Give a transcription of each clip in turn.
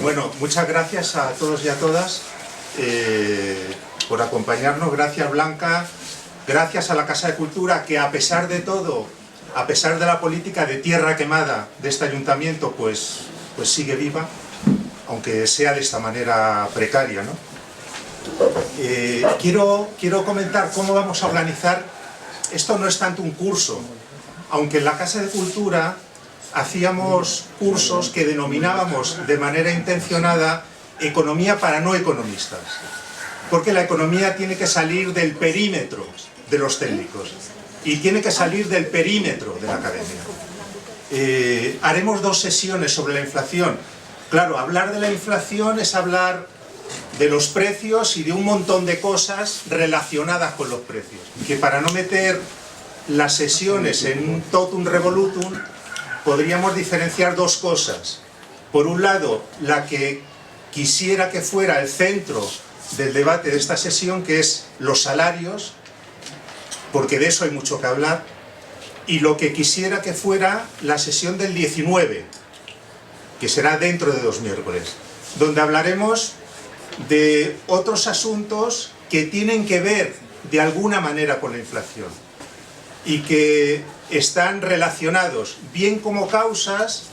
Bueno, muchas gracias a todos y a todas por acompañarnos. Gracias, Blanca. Gracias a la Casa de Cultura, que a pesar de todo, a pesar de la política de tierra quemada de este ayuntamiento, pues sigue viva, aunque sea de esta manera precaria, ¿no? Quiero comentar cómo vamos a organizar. Esto no es tanto un curso, aunque en la Casa de Cultura hacíamos cursos que denominábamos de manera intencionada economía para no economistas, porque la economía tiene que salir del perímetro de los técnicos y tiene que salir del perímetro de la academia. Haremos 2 sesiones sobre la inflación. Claro, hablar de la inflación es hablar de los precios y de un montón de cosas relacionadas con los precios, que para no meter las sesiones en un totum revolutum podríamos diferenciar 2 cosas. Por un lado, la que quisiera que fuera el centro del debate de esta sesión, que es los salarios, porque de eso hay mucho que hablar, y lo que quisiera que fuera la sesión del 19, que será dentro de 2 miércoles, donde hablaremos de otros asuntos que tienen que ver de alguna manera con la inflación y que están relacionados bien como causas,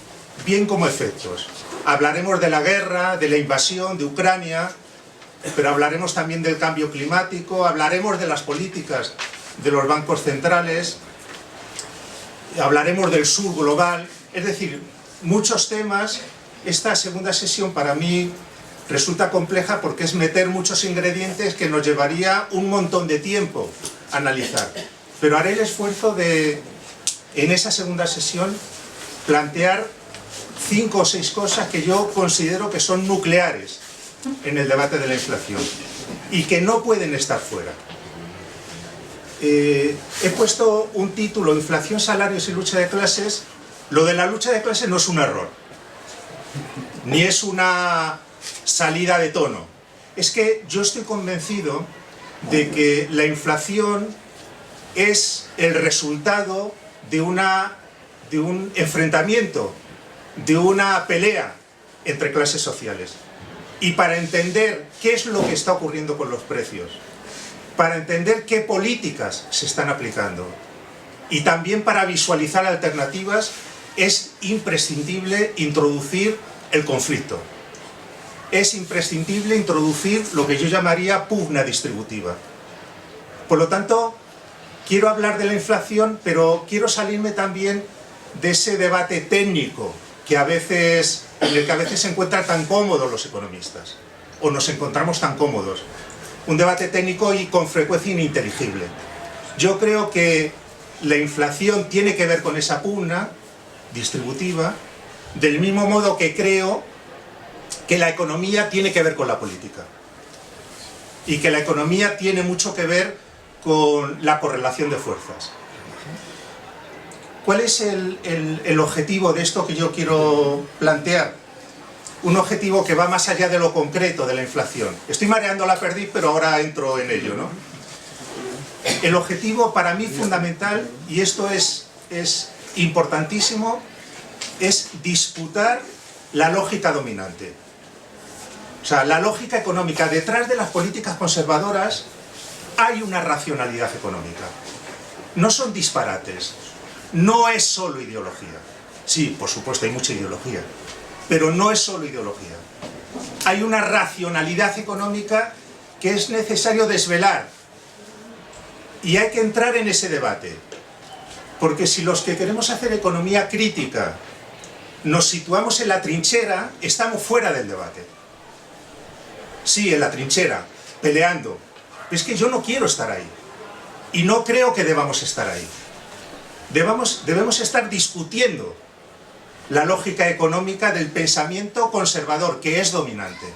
bien como efectos. Hablaremos de la guerra, de la invasión de Ucrania, pero hablaremos también del cambio climático, hablaremos de las políticas de los bancos centrales, hablaremos del sur global, es decir, muchos temas. Esta segunda sesión para mí resulta compleja porque es meter muchos ingredientes que nos llevaría un montón de tiempo a analizar. Pero haré el esfuerzo de, en esa segunda sesión, plantear 5 o 6 cosas que yo considero que son nucleares en el debate de la inflación y que no pueden estar fuera. He puesto un título: Inflación, salarios y lucha de clases. Lo de la lucha de clases no es un error, ni es una salida de tono. Es que yo estoy convencido de que la inflación es el resultado de un enfrentamiento, de una pelea entre clases sociales. Y para entender qué es lo que está ocurriendo con los precios, para entender qué políticas se están aplicando y también para visualizar alternativas, es imprescindible introducir el conflicto. Es imprescindible introducir lo que yo llamaría pugna distributiva. Por lo tanto, quiero hablar de la inflación, pero quiero salirme también de ese debate técnico en el que a veces se encuentran tan cómodos los economistas, o nos encontramos tan cómodos. Un debate técnico y con frecuencia ininteligible. Yo creo que la inflación tiene que ver con esa pugna distributiva, del mismo modo que creo que la economía tiene que ver con la política y que la economía tiene mucho que ver con la correlación de fuerzas. ¿Cuál es el objetivo de esto que yo quiero plantear? Un objetivo que va más allá de lo concreto de la inflación. Estoy mareando la perdiz, pero ahora entro en ello, ¿no? El objetivo para mí fundamental, y esto es importantísimo, es disputar la lógica dominante. O sea, la lógica económica. Detrás de las políticas conservadoras hay una racionalidad económica. No son disparates. No es solo ideología. Sí, por supuesto, hay mucha ideología, pero no es solo ideología. Hay una racionalidad económica que es necesario desvelar. Y hay que entrar en ese debate. Porque si los que queremos hacer economía crítica nos situamos en la trinchera, estamos fuera del debate. Sí, en la trinchera, peleando. Es que yo no quiero estar ahí. Y no creo que debamos estar ahí. Debemos estar discutiendo la lógica económica del pensamiento conservador, que es dominante.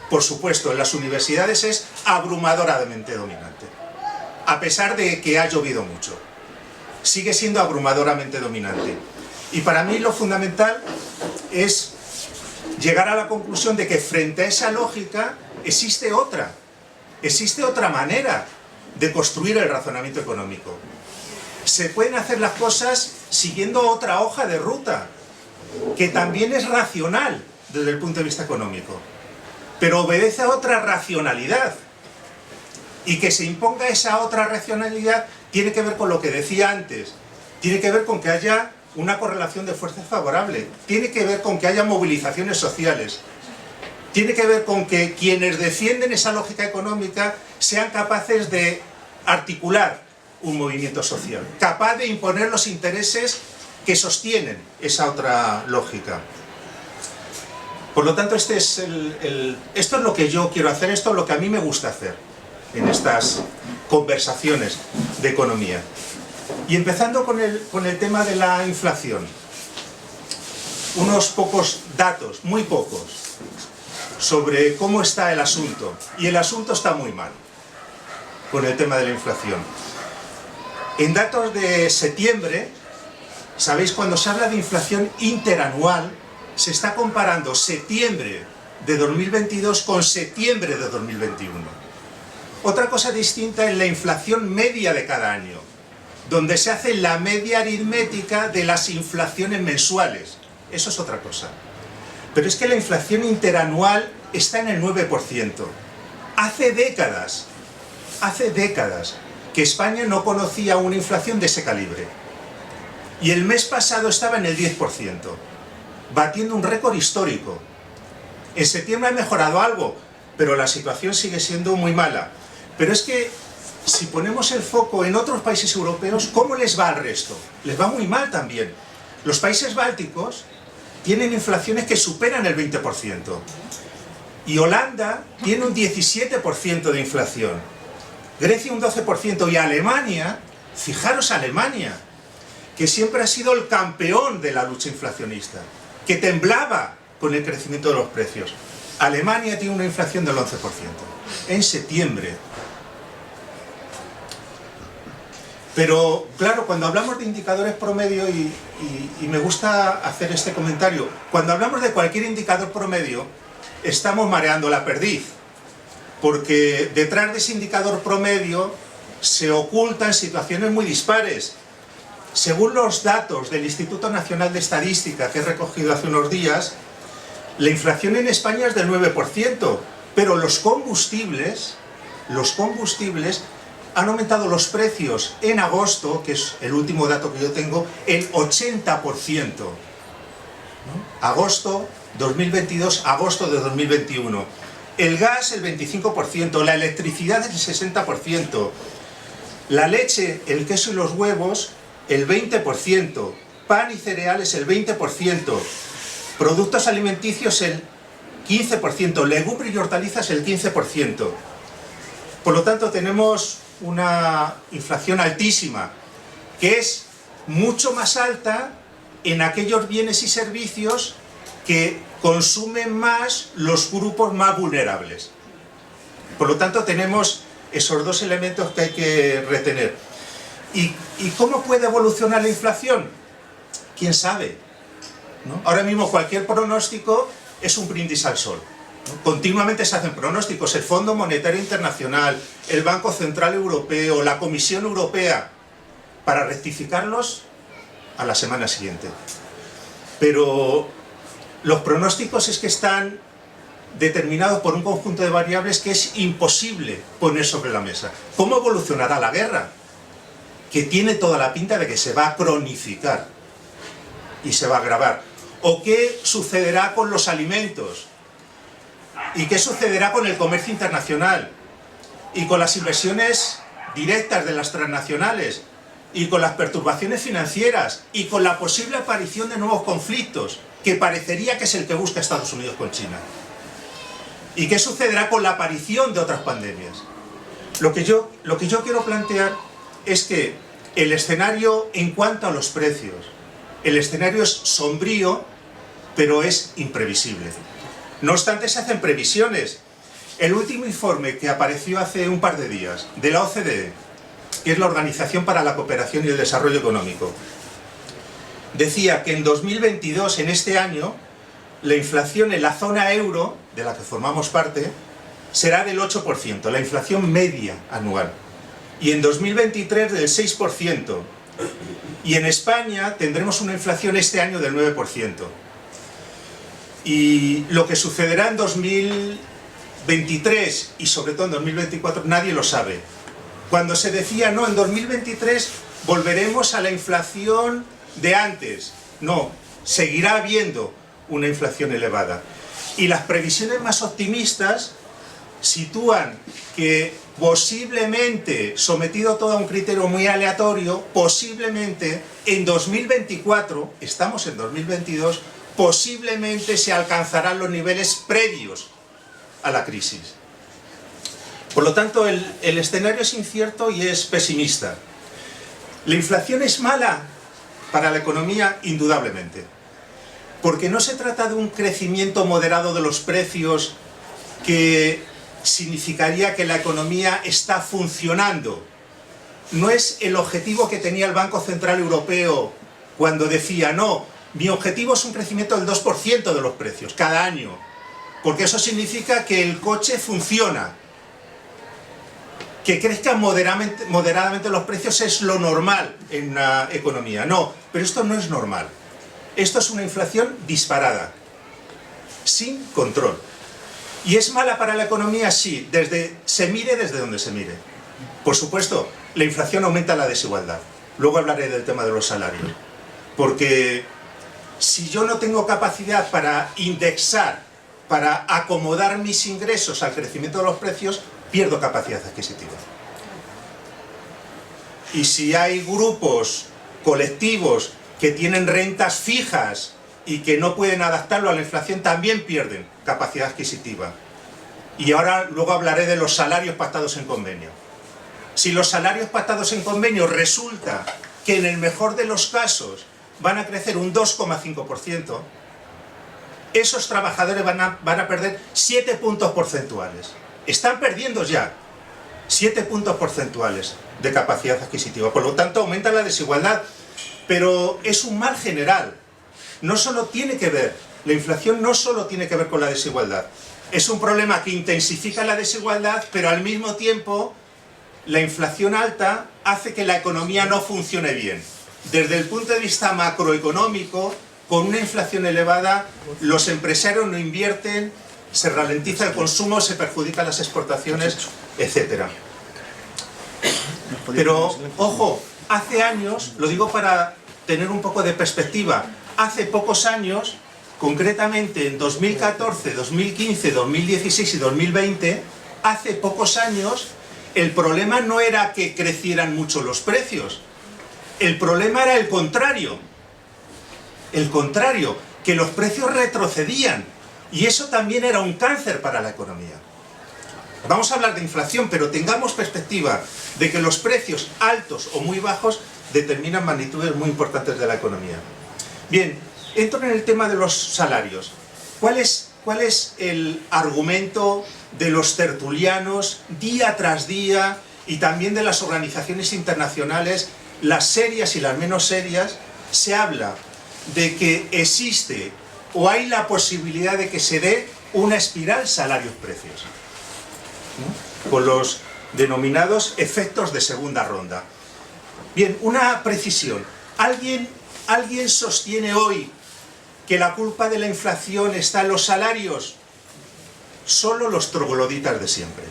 Por supuesto, en las universidades es abrumadoramente dominante. A pesar de que ha llovido mucho, sigue siendo abrumadoramente dominante. Y para mí lo fundamental es llegar a la conclusión de que frente a esa lógica existe otra manera de construir el razonamiento económico. Se pueden hacer las cosas siguiendo otra hoja de ruta, que también es racional desde el punto de vista económico, pero obedece a otra racionalidad. Y que se imponga esa otra racionalidad tiene que ver con lo que decía antes, tiene que ver con que haya una correlación de fuerzas favorable, tiene que ver con que haya movilizaciones sociales, tiene que ver con que quienes defienden esa lógica económica sean capaces de articular un movimiento social, capaz de imponer los intereses que sostienen esa otra lógica. Por lo tanto, esto es lo que yo quiero hacer, esto es lo que a mí me gusta hacer en estas conversaciones de economía. Y empezando con el tema de la inflación. Unos pocos datos, muy pocos, sobre cómo está el asunto. Y el asunto está muy mal con el tema de la inflación. En datos de septiembre, sabéis, cuando se habla de inflación interanual, se está comparando septiembre de 2022 con septiembre de 2021. Otra cosa distinta es la inflación media de cada año, donde se hace la media aritmética de las inflaciones mensuales. Eso es otra cosa. Pero es que la inflación interanual está en el 9%. Hace décadas que España no conocía una inflación de ese calibre. Y el mes pasado estaba en el 10%, batiendo un récord histórico. En septiembre ha mejorado algo, pero la situación sigue siendo muy mala. Pero es que, si ponemos el foco en otros países europeos, ¿cómo les va al resto? Les va muy mal también. Los países bálticos tienen inflaciones que superan el 20%. Y Holanda tiene un 17% de inflación. Grecia un 12%. Y Alemania, fijaros Alemania, que siempre ha sido el campeón de la lucha inflacionista, que temblaba con el crecimiento de los precios. Alemania tiene una inflación del 11% en septiembre. Pero, claro, cuando hablamos de indicadores promedio, y me gusta hacer este comentario, cuando hablamos de cualquier indicador promedio, estamos mareando la perdiz, porque detrás de ese indicador promedio se ocultan situaciones muy dispares. Según los datos del Instituto Nacional de Estadística que he recogido hace unos días, la inflación en España es del 9%, pero los combustibles han aumentado los precios en agosto, que es el último dato que yo tengo, el 80%. Agosto 2022, agosto de 2021. El gas el 25%, la electricidad el 60%, la leche, el queso y los huevos el 20%, pan y cereales el 20%, productos alimenticios el 15%, legumbres y hortalizas el 15%. Por lo tanto, tenemos una inflación altísima, que es mucho más alta en aquellos bienes y servicios que consumen más los grupos más vulnerables. Por lo tanto, tenemos esos dos elementos que hay que retener. ¿Y cómo puede evolucionar la inflación? ¿Quién sabe? ¿No? Ahora mismo cualquier pronóstico es un brindis al sol, ¿no? Continuamente se hacen pronósticos, el Fondo Monetario Internacional, el Banco Central Europeo, la Comisión Europea, para rectificarlos a la semana siguiente. Pero los pronósticos es que están determinados por un conjunto de variables que es imposible poner sobre la mesa. ¿Cómo evolucionará la guerra? Que tiene toda la pinta de que se va a cronificar y se va a agravar. ¿O qué sucederá con los alimentos? ¿Y qué sucederá con el comercio internacional? ¿Y con las inversiones directas de las transnacionales? ¿Y con las perturbaciones financieras? ¿Y con la posible aparición de nuevos conflictos? Que parecería que es el que busca Estados Unidos con China. ¿Y qué sucederá con la aparición de otras pandemias? Lo que yo quiero plantear es que el escenario en cuanto a los precios, el escenario es sombrío, pero es imprevisible. No obstante, se hacen previsiones. El último informe que apareció hace un par de días, de la OCDE, que es la Organización para la Cooperación y el Desarrollo Económico, decía que en 2022, en este año, la inflación en la zona euro, de la que formamos parte, será del 8%, la inflación media anual. Y en 2023 del 6%. Y en España tendremos una inflación este año del 9%. Y lo que sucederá en 2023 y sobre todo en 2024 nadie lo sabe. Cuando se decía, no, en 2023 volveremos a la inflación de antes. No, seguirá habiendo una inflación elevada. Y las previsiones más optimistas sitúan que posiblemente, sometido todo a un criterio muy aleatorio, posiblemente en 2024, estamos en 2022, posiblemente se alcanzarán los niveles previos a la crisis. Por lo tanto, el escenario es incierto y es pesimista. ¿La inflación es mala para la economía? Indudablemente. Porque no se trata de un crecimiento moderado de los precios que significaría que la economía está funcionando. No es el objetivo que tenía el Banco Central Europeo cuando decía, no, mi objetivo es un crecimiento del 2% de los precios cada año, porque eso significa que el coche funciona. Que crezcan moderadamente los precios es lo normal en una economía. No, pero esto no es normal. Esto es una inflación disparada, sin control. ¿Y es mala para la economía? Sí, se mire desde donde se mire. Por supuesto, la inflación aumenta la desigualdad. Luego hablaré del tema de los salarios. Porque si yo no tengo capacidad para indexar, para acomodar mis ingresos al crecimiento de los precios, pierdo capacidad adquisitiva. Y si hay grupos, colectivos, que tienen rentas fijas y que no pueden adaptarlo a la inflación, también pierden capacidad adquisitiva. Y ahora luego hablaré de los salarios pactados en convenio. Si los salarios pactados en convenio resulta que en el mejor de los casos van a crecer un 2,5%, esos trabajadores van a perder 7 puntos porcentuales. Están perdiendo ya 7 puntos porcentuales de capacidad adquisitiva. Por lo tanto, aumenta la desigualdad, pero es un mal general. No solo tiene que ver, la inflación no solo tiene que ver con la desigualdad. Es un problema que intensifica la desigualdad, pero al mismo tiempo la inflación alta hace que la economía no funcione bien. Desde el punto de vista macroeconómico, con una inflación elevada, los empresarios no invierten, se ralentiza el consumo, se perjudican las exportaciones, etc. Pero, ojo, hace años, lo digo para tener un poco de perspectiva, hace pocos años, concretamente en 2014, 2015, 2016 y 2020, hace pocos años, el problema no era que crecieran mucho los precios, el problema era el contrario, que los precios retrocedían, y eso también era un cáncer para la economía. Vamos a hablar de inflación, pero tengamos perspectiva de que los precios altos o muy bajos determinan magnitudes muy importantes de la economía. Bien, entro en el tema de los salarios. ¿Cuál es el argumento de los tertulianos día tras día y también de las organizaciones internacionales, las serias y las menos serias? Se habla de que existe o hay la posibilidad de que se dé una espiral salarios-precios, ¿no? Con los denominados efectos de segunda ronda. Bien, una precisión. ¿Alguien sostiene hoy que la culpa de la inflación está en los salarios? Solo los trogloditas de siempre.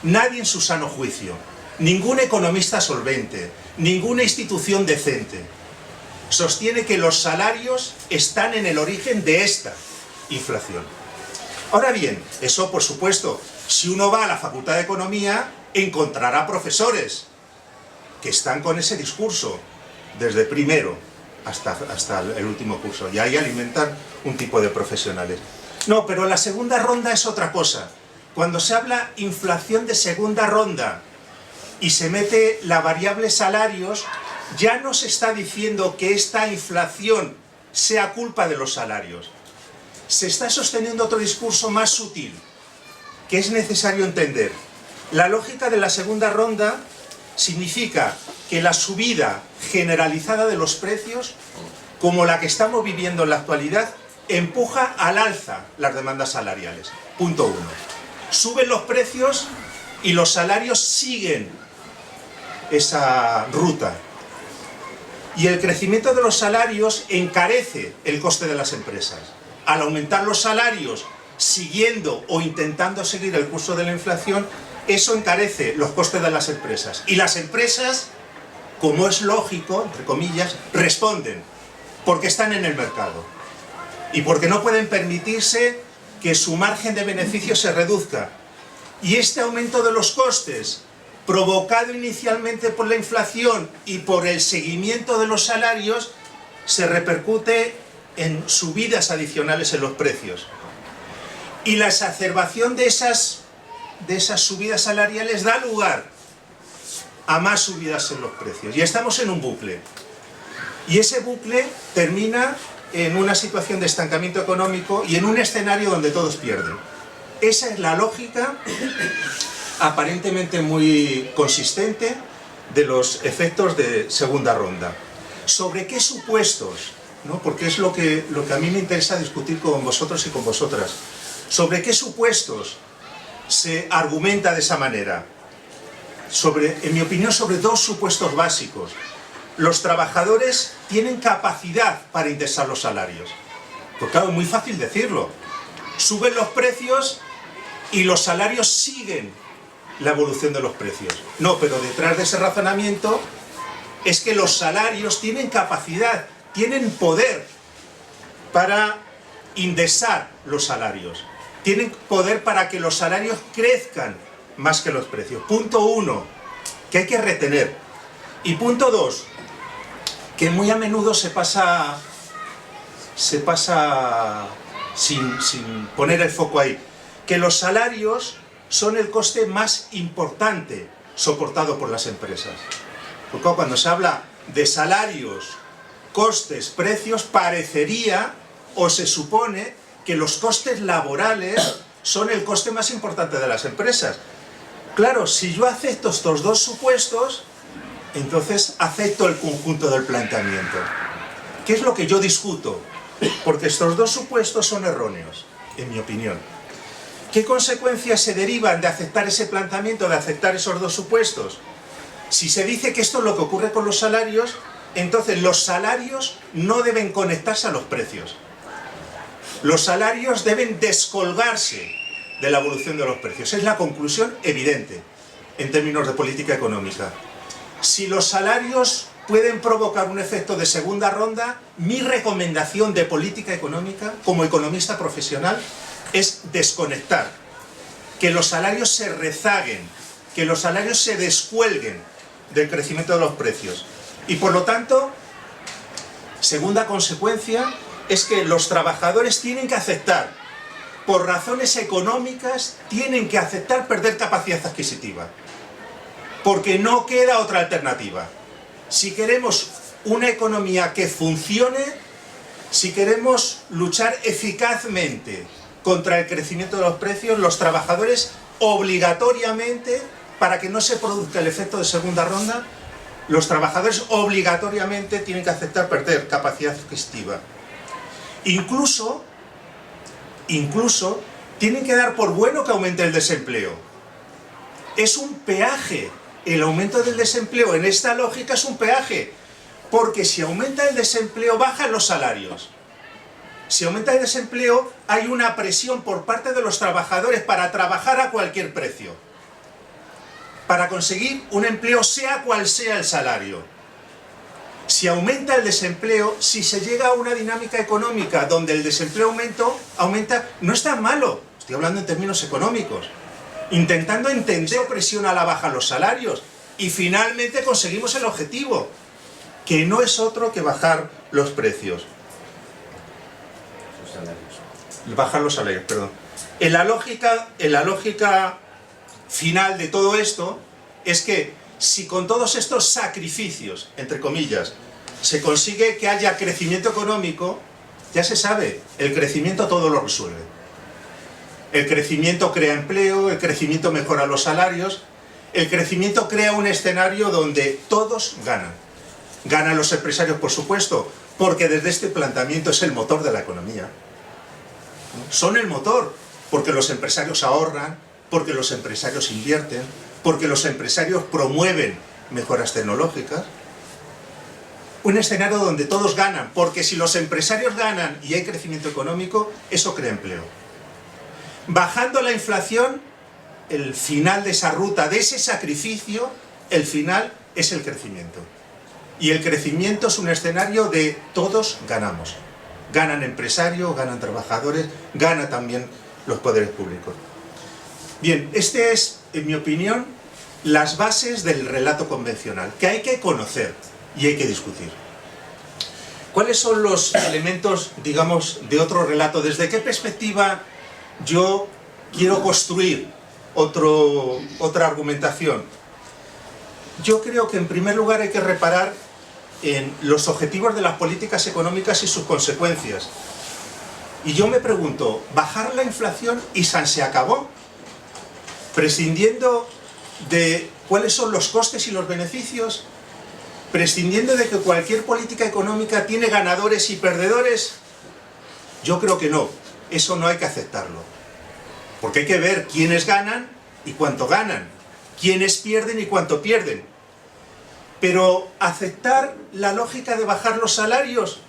Nadie en su sano juicio, ningún economista solvente, ninguna institución decente, sostiene que los salarios están en el origen de esta inflación. Ahora bien, eso por supuesto, si uno va a la Facultad de Economía, encontrará profesores que están con ese discurso, desde primero hasta el último curso, y ahí alimentan un tipo de profesionales. No, pero la segunda ronda es otra cosa. Cuando se habla inflación de segunda ronda y se mete la variable salarios, ya no se está diciendo que esta inflación sea culpa de los salarios. Se está sosteniendo otro discurso más sutil, que es necesario entender. La lógica de la segunda ronda significa que la subida generalizada de los precios, como la que estamos viviendo en la actualidad, empuja al alza las demandas salariales. Punto 1. Suben los precios y los salarios siguen esa ruta. Y el crecimiento de los salarios encarece el coste de las empresas. al aumentar los salarios, siguiendo o intentando seguir el curso de la inflación, eso encarece los costes de las empresas. Y las empresas, como es lógico, entre comillas, responden, porque están en el mercado. Y porque no pueden permitirse que su margen de beneficio se reduzca. Y este aumento de los costes, provocado inicialmente por la inflación y por el seguimiento de los salarios, se repercute en subidas adicionales en los precios. Y la exacerbación de esas subidas salariales da lugar a más subidas en los precios. Y estamos en un bucle. Y ese bucle termina en una situación de estancamiento económico y en un escenario donde todos pierden. Esa es la lógica aparentemente muy consistente de los efectos de segunda ronda. ¿Sobre qué supuestos? ¿No? Porque es lo que a mí me interesa discutir con vosotros y con vosotras. ¿Sobre qué supuestos se argumenta de esa manera? En mi opinión, sobre dos supuestos básicos. Los trabajadores tienen capacidad para indexar los salarios. Pues claro, es muy fácil decirlo. Suben los precios y los salarios siguen la evolución de los precios. No, pero detrás de ese razonamiento es que los salarios tienen capacidad, tienen poder para indexar los salarios. Tienen poder para que los salarios crezcan más que los precios. Punto uno, que hay que retener. Y punto dos, que muy a menudo se pasa sin poner el foco ahí, que los salarios son el coste más importante soportado por las empresas. Porque cuando se habla de salarios, costes, precios, parecería o se supone que los costes laborales son el coste más importante de las empresas. Claro, si yo acepto estos dos supuestos, entonces acepto el conjunto del planteamiento. ¿Qué es lo que yo discuto? Porque estos dos supuestos son erróneos, en mi opinión. ¿Qué consecuencias se derivan de aceptar ese planteamiento, de aceptar esos dos supuestos? Si se dice que esto es lo que ocurre con los salarios, entonces los salarios no deben conectarse a los precios. Los salarios deben descolgarse de la evolución de los precios. Es la conclusión evidente en términos de política económica. Si los salarios pueden provocar un efecto de segunda ronda, mi recomendación de política económica, como economista profesional, es desconectar. Que los salarios se rezaguen, que los salarios se descuelguen del crecimiento de los precios. Y por lo tanto, segunda consecuencia, es que los trabajadores tienen que aceptar, por razones económicas, tienen que aceptar perder capacidad adquisitiva. Porque no queda otra alternativa. Si queremos una economía que funcione, si queremos luchar eficazmente contra el crecimiento de los precios, los trabajadores obligatoriamente, para que no se produzca el efecto de segunda ronda, los trabajadores obligatoriamente tienen que aceptar perder capacidad adquisitiva. Incluso tienen que dar por bueno que aumente el desempleo. Es un peaje. El aumento del desempleo en esta lógica es un peaje, porque si aumenta el desempleo bajan los salarios. Si aumenta el desempleo hay una presión por parte de los trabajadores para trabajar a cualquier precio, para conseguir un empleo sea cual sea el salario. Si aumenta el desempleo, si se llega a una dinámica económica donde el desempleo aumenta, no es tan malo, estoy hablando en términos económicos. Intentando entender presión a la baja los salarios y finalmente conseguimos el objetivo, que no es otro que bajar los precios. Bajar los salarios, perdón. En la lógica final de todo esto es que si con todos estos sacrificios, entre comillas, se consigue que haya crecimiento económico, ya se sabe, el crecimiento todo lo resuelve. El crecimiento crea empleo, el crecimiento mejora los salarios, el crecimiento crea un escenario donde todos ganan. Ganan los empresarios, por supuesto, porque desde este planteamiento es el motor de la economía. Son el motor, porque los empresarios ahorran, porque los empresarios invierten, porque los empresarios promueven mejoras tecnológicas. un escenario donde todos ganan, porque si los empresarios ganan y hay crecimiento económico, eso crea empleo. Bajando la inflación, el final de esa ruta, de ese sacrificio, el final es el crecimiento. Y el crecimiento es un escenario de todos ganamos. Ganan empresarios, ganan trabajadores, ganan también los poderes públicos. Bien, este es, en mi opinión, las bases del relato convencional, que hay que conocer y hay que discutir. ¿Cuáles son los elementos, digamos, de otro relato? ¿Desde qué perspectiva yo quiero construir otra argumentación? Yo creo que en primer lugar hay que reparar en los objetivos de las políticas económicas y sus consecuencias. Y yo me pregunto, ¿bajar la inflación y se acabó? Prescindiendo de cuáles son los costes y los beneficios, prescindiendo de que cualquier política económica tiene ganadores y perdedores. Yo creo que no, eso no hay que aceptarlo. Porque hay que ver quiénes ganan y cuánto ganan, quiénes pierden y cuánto pierden. Pero aceptar la lógica de bajar los salarios,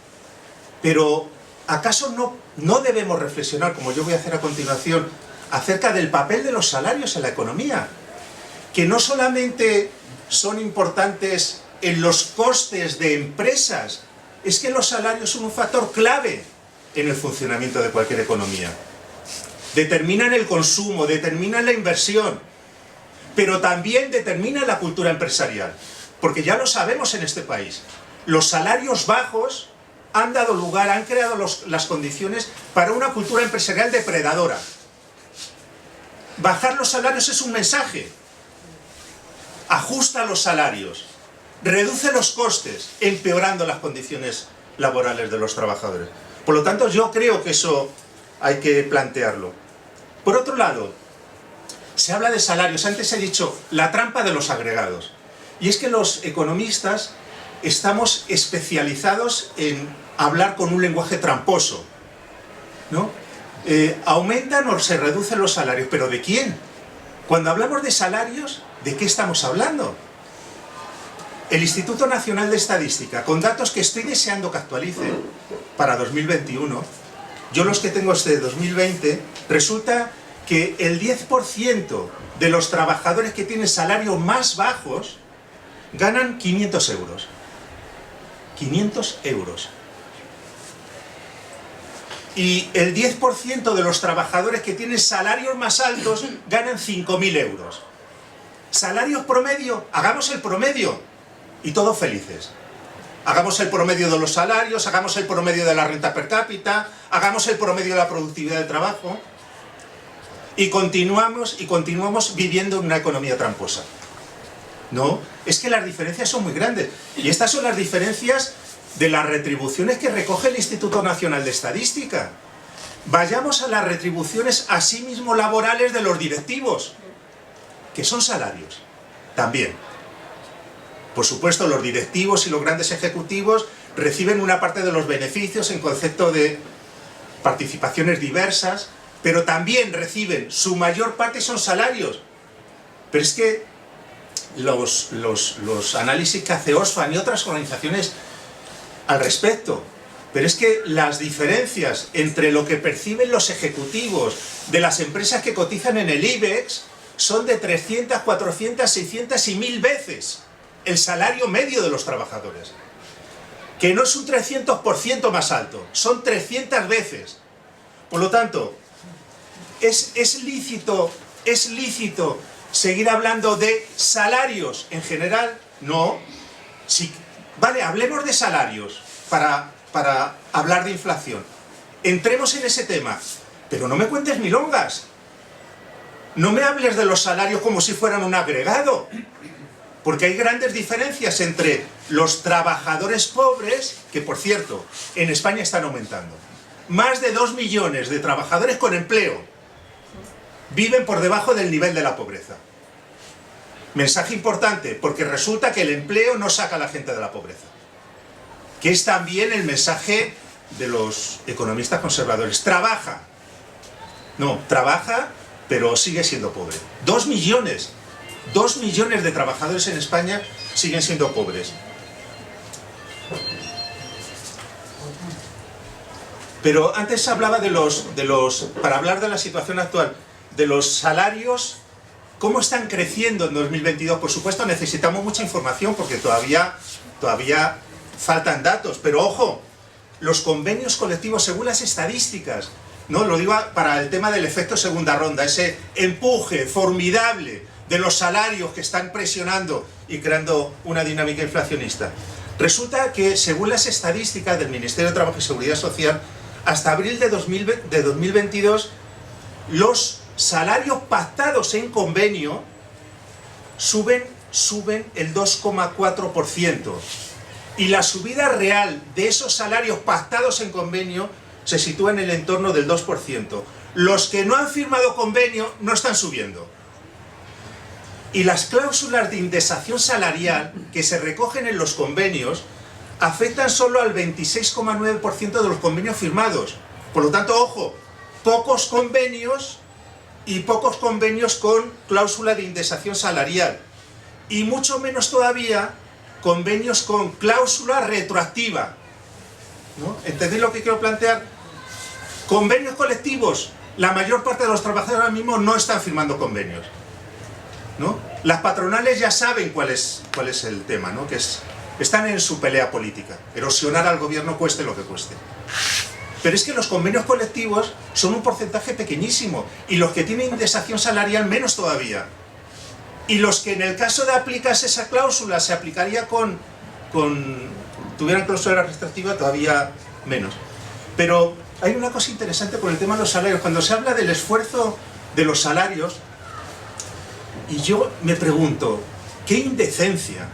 pero ¿acaso no debemos reflexionar, como yo voy a hacer a continuación, acerca del papel de los salarios en la economía? Que no solamente son importantes en los costes de empresas, es que los salarios son un factor clave en el funcionamiento de cualquier economía. Determinan el consumo, determinan la inversión, pero también determinan la cultura empresarial. Porque ya lo sabemos en este país, los salarios bajos han dado lugar, han creado las condiciones para una cultura empresarial depredadora. Bajar los salarios es un mensaje. Ajusta los salarios, reduce los costes, empeorando las condiciones laborales de los trabajadores. Por lo tanto, yo creo que eso hay que plantearlo. Por otro lado, se habla de salarios. Antes he dicho la trampa de los agregados. Y es que los economistas estamos especializados en hablar con un lenguaje tramposo, ¿no? Aumentan o se reducen los salarios, ¿pero de quién? Cuando hablamos de salarios, ¿de qué estamos hablando? El Instituto Nacional de Estadística, con datos que estoy deseando que actualice para 2021, yo los que tengo es de 2020, resulta que el 10% de los trabajadores que tienen salarios más bajos ganan 500 euros. 500 euros. Y el 10% de los trabajadores que tienen salarios más altos ganan 5.000 euros. Salarios promedio, hagamos el promedio y todos felices. Hagamos el promedio de los salarios, hagamos el promedio de la renta per cápita, hagamos el promedio de la productividad del trabajo y continuamos viviendo en una economía tramposa. No, es que las diferencias son muy grandes. Y estas son las diferencias de las retribuciones que recoge el Instituto Nacional de Estadística. Vayamos a las retribuciones asimismo laborales de los directivos, que son salarios, también. Por supuesto, los directivos y los grandes ejecutivos reciben una parte de los beneficios en concepto de participaciones diversas, pero también reciben, su mayor parte son salarios. Pero es que los análisis que hace Oxfam y otras organizaciones al respecto, pero es que las diferencias entre lo que perciben los ejecutivos de las empresas que cotizan en el IBEX son de 300, 400, 600 y 1000 veces el salario medio de los trabajadores. Que no es un 300% más alto, son 300 veces. Por lo tanto, ¿es lícito seguir hablando de salarios en general? No. Sí, vale, hablemos de salarios para hablar de inflación. Entremos en ese tema, pero no me cuentes milongas. No me hables de los salarios como si fueran un agregado, porque hay grandes diferencias entre los trabajadores pobres, que por cierto, en España están aumentando. Más de 2 millones de trabajadores con empleo viven por debajo del nivel de la pobreza. Mensaje importante, porque resulta que el empleo no saca a la gente de la pobreza. Que es también el mensaje de los economistas conservadores. Trabaja. No, trabaja, pero sigue siendo pobre. 2 millones de trabajadores en España siguen siendo pobres. Pero antes hablaba para hablar de la situación actual, de los salarios, cómo están creciendo en 2022. Por supuesto necesitamos mucha información porque todavía faltan datos, pero ojo, los convenios colectivos según las estadísticas, ¿no? Lo digo para el tema del efecto segunda ronda, ese empuje formidable de los salarios que están presionando y creando una dinámica inflacionista. Resulta que según las estadísticas del Ministerio de Trabajo y Seguridad Social, hasta abril de 2022, los salarios pactados en convenio suben el 2,4%. Y la subida real de esos salarios pactados en convenio se sitúa en el entorno del 2%. Los que no han firmado convenio no están subiendo. Y las cláusulas de indexación salarial que se recogen en los convenios afectan solo al 26,9% de los convenios firmados. Por lo tanto, ojo, pocos convenios y pocos convenios con cláusula de indexación salarial. Y mucho menos todavía convenios con cláusula retroactiva, ¿no? ¿Entendéis lo que quiero plantear? Convenios colectivos, la mayor parte de los trabajadores ahora mismo no están firmando convenios, ¿no? Las patronales ya saben cuál es el tema, ¿no? Están en su pelea política, erosionar al gobierno cueste lo que cueste. Pero es que los convenios colectivos son un porcentaje pequeñísimo, y los que tienen indexación salarial menos todavía. Y los que en el caso de aplicarse esa cláusula se aplicaría tuvieran cláusula restrictiva todavía menos. Pero hay una cosa interesante con el tema de los salarios. Cuando se habla del esfuerzo de los salarios, y yo me pregunto, qué indecencia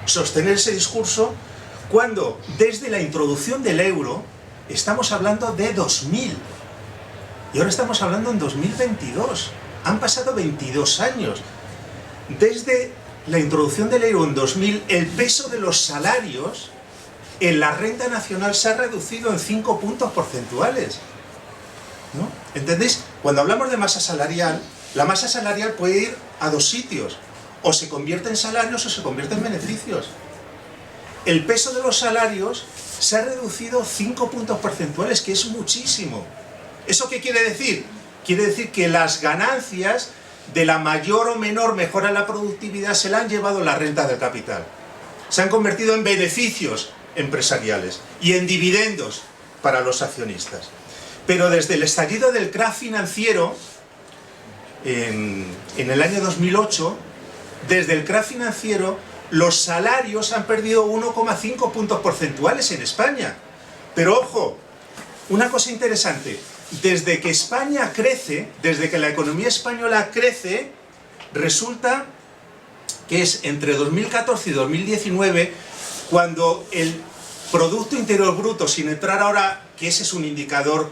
sostener ese discurso cuando desde la introducción del euro estamos hablando de 2000 y ahora estamos hablando en 2022. Han pasado 22 años. Desde la introducción del euro en 2000, el peso de los salarios en la renta nacional se ha reducido en 5 puntos porcentuales, ¿no? ¿Entendéis? Cuando hablamos de masa salarial, la masa salarial puede ir a dos sitios. O se convierte en salarios o se convierte en beneficios. El peso de los salarios se ha reducido 5 puntos porcentuales, que es muchísimo. ¿Eso qué quiere decir? Quiere decir que las ganancias de la mayor o menor mejora en la productividad se la han llevado la renta del capital. Se han convertido en beneficios empresariales y en dividendos para los accionistas. Pero desde el estallido del crack financiero, en el año 2008, desde el crack financiero, los salarios han perdido 1,5 puntos porcentuales en España. Pero ojo, una cosa interesante, desde que España crece, desde que la economía española crece, resulta que es entre 2014 y 2019 cuando el Producto Interior Bruto, sin entrar ahora, que ese es un indicador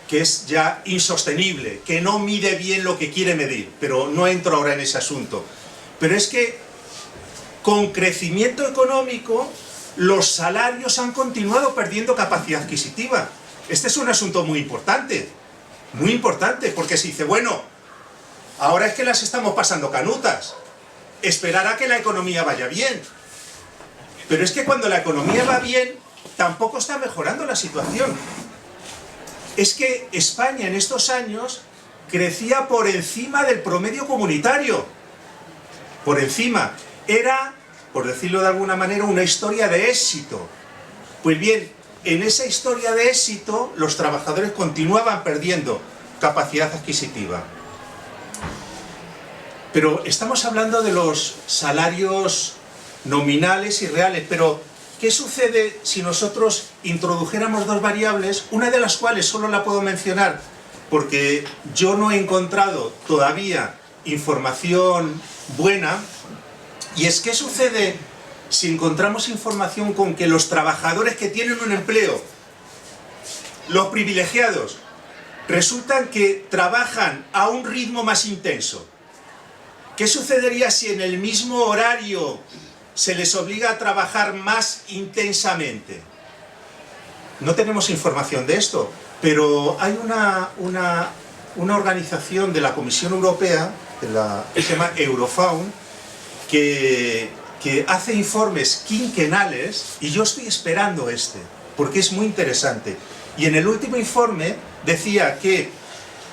que es ya insostenible, que no mide bien lo que quiere medir, pero no entro ahora en ese asunto. Pero es que con crecimiento económico los salarios han continuado perdiendo capacidad adquisitiva. Este es un asunto muy importante, porque se dice, bueno, ahora es que las estamos pasando canutas, esperar a que la economía vaya bien. Pero es que cuando la economía va bien, tampoco está mejorando la situación. Es que España en estos años crecía por encima del promedio comunitario. Por encima. Era, por decirlo de alguna manera, una historia de éxito. Pues bien, en esa historia de éxito, los trabajadores continuaban perdiendo capacidad adquisitiva. Pero estamos hablando de los salarios nominales y reales, pero ¿qué sucede si nosotros introdujéramos dos variables, una de las cuales solo la puedo mencionar porque yo no he encontrado todavía información buena? Y es, ¿qué sucede si encontramos información con que los trabajadores que tienen un empleo, los privilegiados, resultan que trabajan a un ritmo más intenso? ¿Qué sucedería si en el mismo horario se les obliga a trabajar más intensamente? No tenemos información de esto, pero hay una organización de la Comisión Europea, que se llama Eurofound, que hace informes quinquenales, y yo estoy esperando porque es muy interesante. Y en el último informe decía que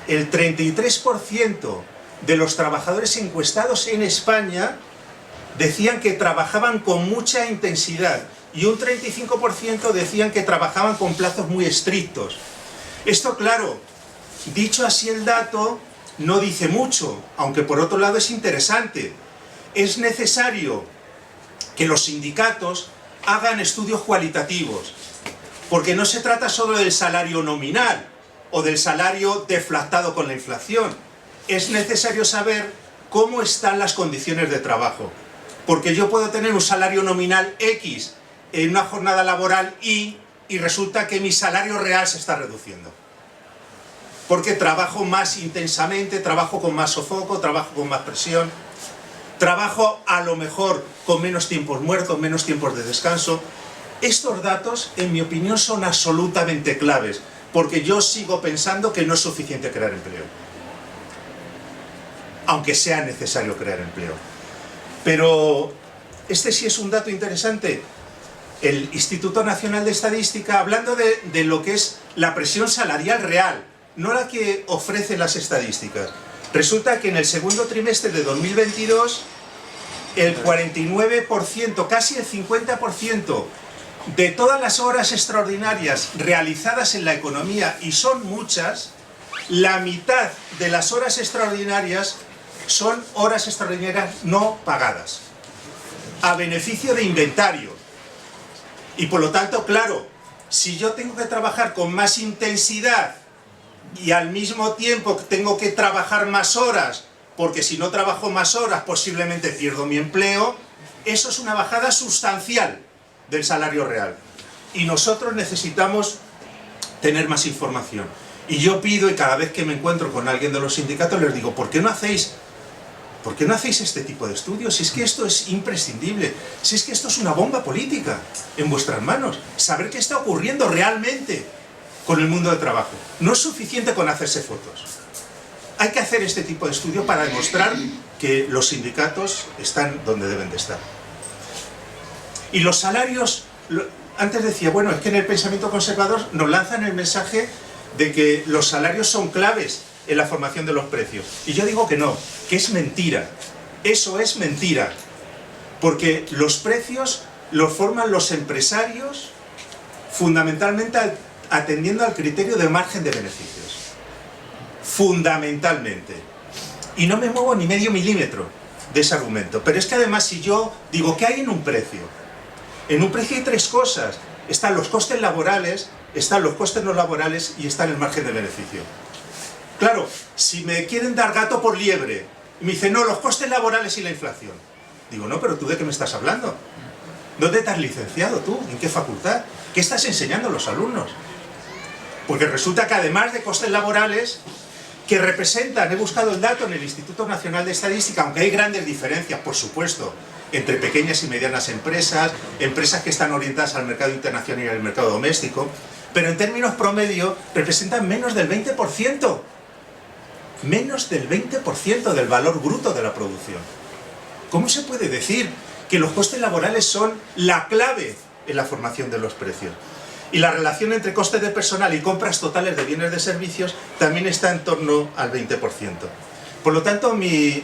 el 33% de los trabajadores encuestados en España decían que trabajaban con mucha intensidad y un 35% decían que trabajaban con plazos muy estrictos. Esto, claro, dicho así el dato, no dice mucho, aunque por otro lado es interesante. Es necesario que los sindicatos hagan estudios cualitativos, porque no se trata solo del salario nominal o del salario deflactado con la inflación. Es necesario saber cómo están las condiciones de trabajo, porque yo puedo tener un salario nominal X en una jornada laboral y resulta que mi salario real se está reduciendo, porque trabajo más intensamente, trabajo con más sofoco, trabajo con más presión, trabajo a lo mejor con menos tiempos muertos, menos tiempos de descanso. Estos datos, en mi opinión, son absolutamente claves, porque yo sigo pensando que no es suficiente crear empleo, aunque sea necesario crear empleo. Pero este sí es un dato interesante. El Instituto Nacional de Estadística, hablando de lo que es la presión salarial real, no la que ofrecen las estadísticas, resulta que en el segundo trimestre de 2022 el 49%, casi el 50% de todas las horas extraordinarias realizadas en la economía, y son muchas, la mitad de las horas extraordinarias son horas extraordinarias no pagadas, a beneficio de inventario. Y por lo tanto, claro, si yo tengo que trabajar con más intensidad y al mismo tiempo tengo que trabajar más horas, porque si no trabajo más horas posiblemente pierdo mi empleo, eso es una bajada sustancial del salario real. Y nosotros necesitamos tener más información. Y yo pido, y cada vez que me encuentro con alguien de los sindicatos les digo, ¿por qué no hacéis este tipo de estudios? Si es que esto es imprescindible, si es que esto es una bomba política en vuestras manos, saber qué está ocurriendo realmente con el mundo del trabajo. No es suficiente con hacerse fotos. Hay que hacer este tipo de estudio para demostrar que los sindicatos están donde deben de estar. Y los salarios, antes decía, bueno, es que en el pensamiento conservador nos lanzan el mensaje de que los salarios son claves en la formación de los precios. Y yo digo que no, que es mentira. Eso es mentira. Porque los precios los forman los empresarios fundamentalmente atendiendo al criterio de margen de beneficios. Fundamentalmente. Y no me muevo ni medio milímetro de ese argumento. Pero es que además, si yo digo, ¿qué hay en un precio? En un precio hay tres cosas. Están los costes laborales, están los costes no laborales y está el margen de beneficio. Claro, si me quieren dar gato por liebre, y me dicen, no, los costes laborales y la inflación. Digo, no, pero ¿tú de qué me estás hablando? ¿Dónde te has licenciado tú? ¿En qué facultad? ¿Qué estás enseñando a los alumnos? Porque resulta que además de costes laborales, que representan, he buscado el dato en el Instituto Nacional de Estadística, aunque hay grandes diferencias, por supuesto, entre pequeñas y medianas empresas, empresas que están orientadas al mercado internacional y al mercado doméstico, pero en términos promedio representan menos del 20%. Menos del 20% del valor bruto de la producción. ¿Cómo se puede decir que los costes laborales son la clave en la formación de los precios? Y la relación entre costes de personal y compras totales de bienes de servicios también está en torno al 20%. Por lo tanto, mi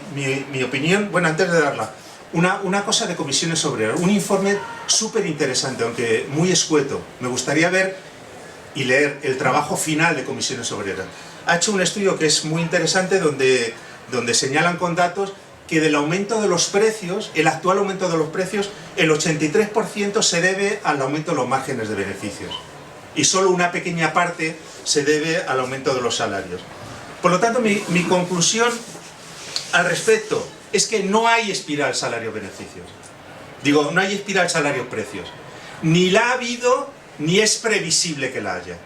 opinión, bueno, antes de darla, una cosa de Comisiones Obreras, un informe súper interesante, aunque muy escueto. Me gustaría ver y leer el trabajo final de Comisiones Obreras. Ha hecho un estudio que es muy interesante donde señalan con datos que del aumento de los precios, el actual aumento de los precios, el 83% se debe al aumento de los márgenes de beneficios. Y solo una pequeña parte se debe al aumento de los salarios. Por lo tanto, mi conclusión al respecto es que no hay espiral salario-beneficios. Digo, no hay espiral salario-precios. Ni la ha habido, ni es previsible que la haya.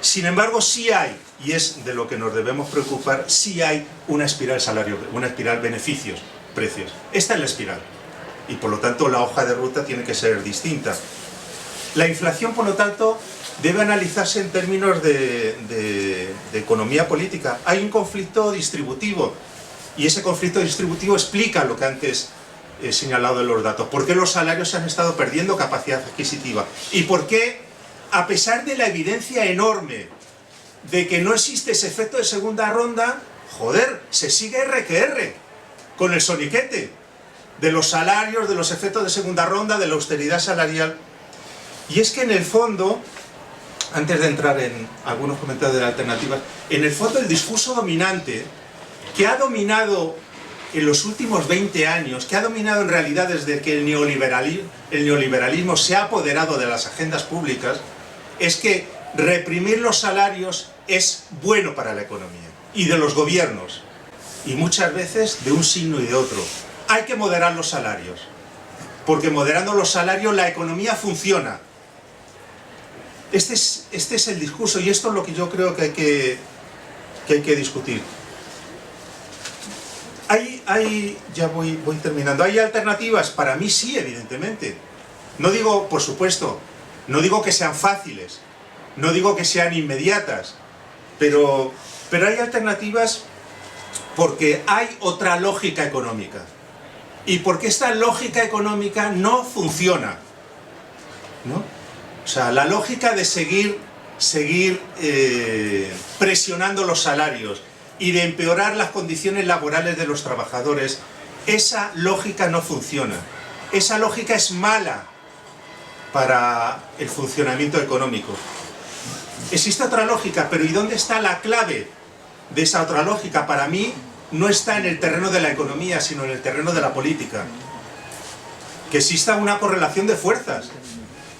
Sin embargo, sí hay, y es de lo que nos debemos preocupar, sí hay una espiral beneficios, precios. Esta es la espiral. Y por lo tanto la hoja de ruta tiene que ser distinta. La inflación, por lo tanto, debe analizarse en términos de economía política. Hay un conflicto distributivo, y ese conflicto distributivo explica lo que antes señalado en los datos. ¿Por qué los salarios han estado perdiendo capacidad adquisitiva? ¿Y por qué, a pesar de la evidencia enorme de que no existe ese efecto de segunda ronda, joder, se sigue R con el soniquete de los salarios, de los efectos de segunda ronda, de la austeridad salarial? Y es que en el fondo, antes de entrar en algunos comentarios de la alternativa, en el fondo el discurso dominante que ha dominado en los últimos 20 años, que ha dominado en realidad desde que el neoliberalismo se ha apoderado de las agendas públicas, es que reprimir los salarios es bueno para la economía y de los gobiernos, y muchas veces de un signo y de otro. Hay que moderar los salarios, porque moderando los salarios la economía funciona. Este es el discurso, y esto es lo que yo creo que hay que discutir. Ya voy terminando. ¿Hay alternativas? Para mí sí, evidentemente. No digo, por supuesto, no digo que sean fáciles, no digo que sean inmediatas, pero hay alternativas porque hay otra lógica económica. Y porque esta lógica económica no funciona, ¿no? O sea, la lógica de seguir presionando los salarios y de empeorar las condiciones laborales de los trabajadores, esa lógica no funciona. Esa lógica es mala para el funcionamiento económico. Existe otra lógica, pero ¿y dónde está la clave de esa otra lógica? Para mí no está en el terreno de la economía, sino en el terreno de la política. Que exista una correlación de fuerzas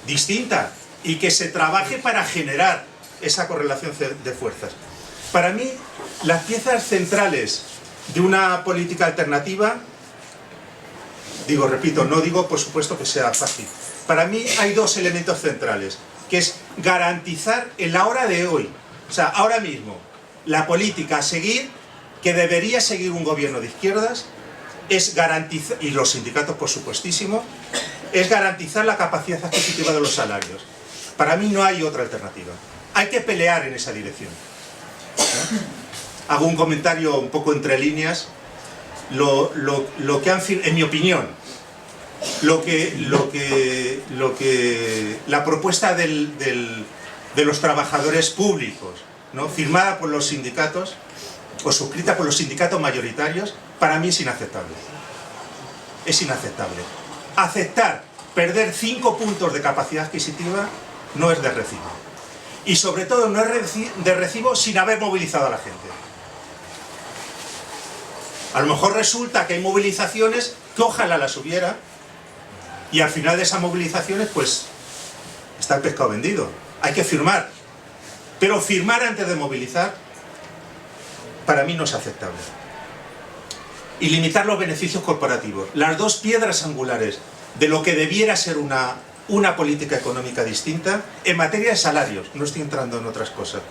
distinta y que se trabaje para generar esa correlación de fuerzas. Para mí, las piezas centrales de una política alternativa, repito, no digo por supuesto que sea fácil. Para mí hay dos elementos centrales, que es garantizar en la hora de hoy, o sea, ahora mismo, la política a seguir, que debería seguir un gobierno de izquierdas, es garantizar, y los sindicatos por supuestísimo, es garantizar la capacidad adquisitiva de los salarios. Para mí no hay otra alternativa. Hay que pelear en esa dirección. Hago un comentario un poco entre líneas. Lo que han, en mi opinión, la propuesta de los trabajadores públicos, ¿no?, firmada por los sindicatos o suscrita por los sindicatos mayoritarios, para mí es inaceptable. Es inaceptable. Aceptar perder 5 puntos de capacidad adquisitiva no es de recibo. Y sobre todo no es de recibo sin haber movilizado a la gente. A lo mejor resulta que hay movilizaciones que ojalá las hubiera, y al final de esas movilizaciones pues está el pescado vendido. Hay que firmar. Pero firmar antes de movilizar para mí no es aceptable. Y limitar los beneficios corporativos. Las dos piedras angulares de lo que debiera ser una política económica distinta en materia de salarios. No estoy entrando en otras cosas.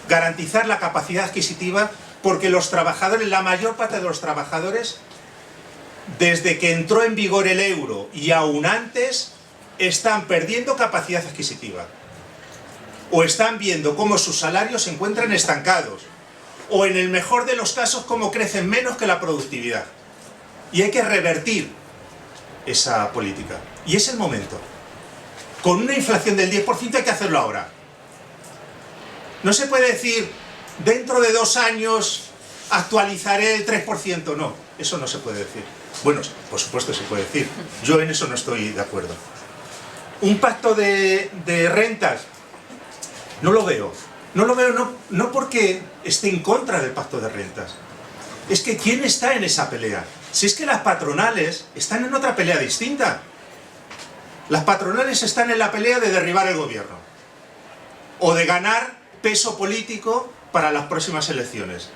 Garantizar la capacidad adquisitiva, porque los trabajadores, la mayor parte de los trabajadores, desde que entró en vigor el euro y aún antes, están perdiendo capacidad adquisitiva. O están viendo cómo sus salarios se encuentran estancados. O en el mejor de los casos, cómo crecen menos que la productividad. Y hay que revertir esa política. Y es el momento. Con una inflación del 10% hay que hacerlo ahora. No se puede decir, dentro de 2 años actualizaré el 3%. No, eso no se puede decir. Bueno, por supuesto se puede decir. Yo en eso no estoy de acuerdo. Un pacto de rentas, no lo veo. No lo veo no porque esté en contra del pacto de rentas. Es que ¿quién está en esa pelea? Si es que las patronales están en otra pelea distinta. Las patronales están en la pelea de derribar el gobierno. O de ganar peso político para las próximas elecciones.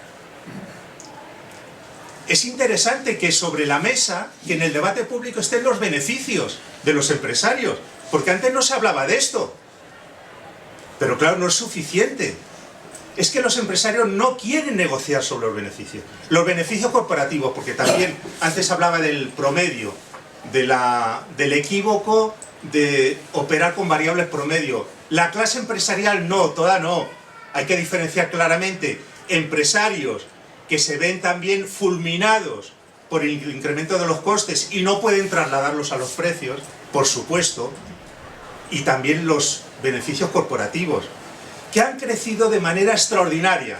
Es interesante que sobre la mesa, que en el debate público estén los beneficios de los empresarios. Porque antes no se hablaba de esto. Pero claro, no es suficiente. Es que los empresarios no quieren negociar sobre los beneficios. Los beneficios corporativos, porque también antes hablaba del promedio, del equívoco de operar con variables promedio. La clase empresarial no, toda no. Hay que diferenciar claramente empresarios que se ven también fulminados por el incremento de los costes y no pueden trasladarlos a los precios, por supuesto, y también los beneficios corporativos, que han crecido de manera extraordinaria.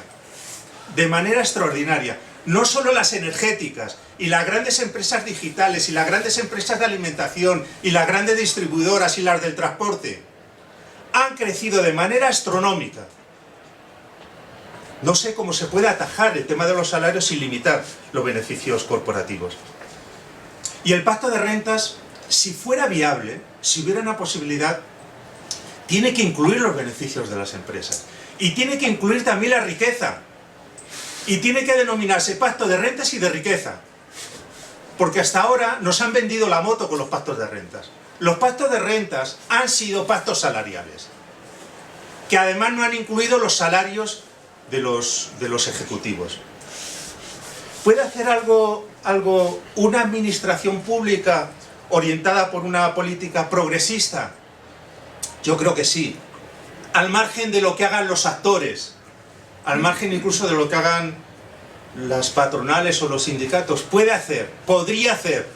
De manera extraordinaria. No solo las energéticas, y las grandes empresas digitales, y las grandes empresas de alimentación, y las grandes distribuidoras, y las del transporte, han crecido de manera astronómica. No sé cómo se puede atajar el tema de los salarios sin limitar los beneficios corporativos. Y el pacto de rentas, si fuera viable, si hubiera una posibilidad, tiene que incluir los beneficios de las empresas. Y tiene que incluir también la riqueza. Y tiene que denominarse pacto de rentas y de riqueza. Porque hasta ahora nos han vendido la moto con los pactos de rentas. Los pactos de rentas han sido pactos salariales, que además no han incluido los salarios de los ejecutivos. ¿Puede hacer algo una administración pública orientada por una política progresista? Yo creo que sí. Al margen de lo que hagan los actores, al margen incluso de lo que hagan las patronales o los sindicatos, podría hacer,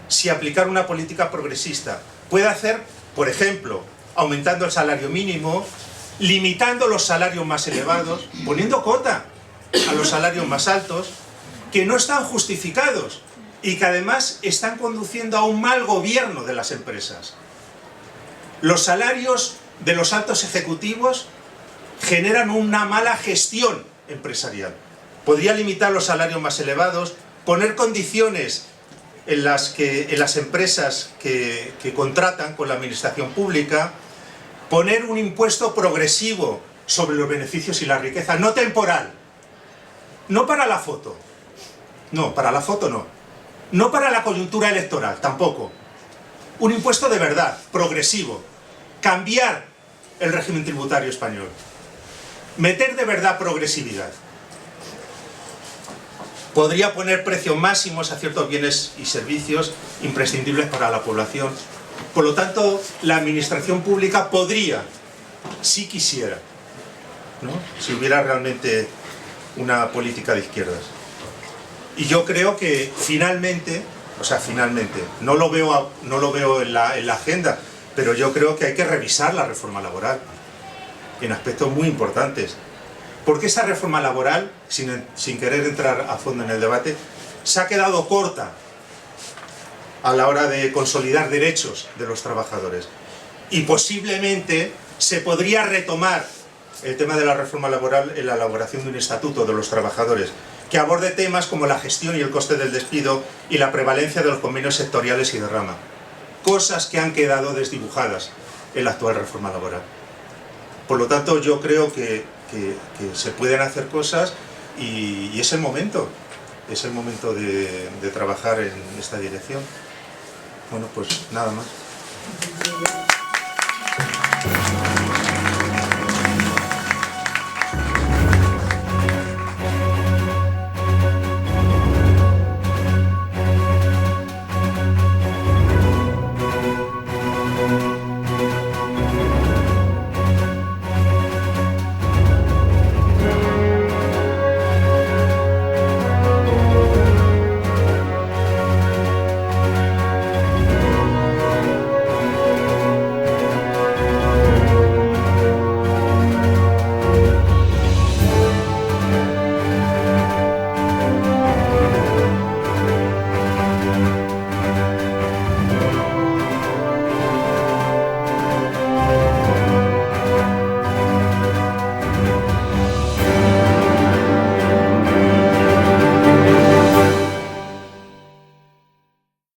si aplicar una política progresista, puede hacer, por ejemplo, aumentando el salario mínimo, limitando los salarios más elevados, poniendo cota a los salarios más altos, que no están justificados y que además están conduciendo a un mal gobierno de las empresas. Los salarios de los altos ejecutivos generan una mala gestión empresarial. Podría limitar los salarios más elevados, poner condiciones en las empresas que contratan con la administración pública, poner un impuesto progresivo sobre los beneficios y la riqueza, no temporal, no para la foto, no, para la foto no, no para la coyuntura electoral, tampoco. Un impuesto de verdad, progresivo, cambiar el régimen tributario español, meter de verdad progresividad. Podría poner precios máximos a ciertos bienes y servicios imprescindibles para la población. Por lo tanto, la administración pública podría, si quisiera, ¿no?, si hubiera realmente una política de izquierdas. Y yo creo que finalmente, no lo veo en la agenda, pero yo creo que hay que revisar la reforma laboral en aspectos muy importantes. Porque esa reforma laboral, sin querer entrar a fondo en el debate, se ha quedado corta a la hora de consolidar derechos de los trabajadores. Y posiblemente se podría retomar el tema de la reforma laboral en la elaboración de un estatuto de los trabajadores, que aborde temas como la gestión y el coste del despido y la prevalencia de los convenios sectoriales y de rama. Cosas que han quedado desdibujadas en la actual reforma laboral. Por lo tanto, yo creo que se pueden hacer cosas y es el momento de trabajar en esta dirección. Bueno, pues nada más.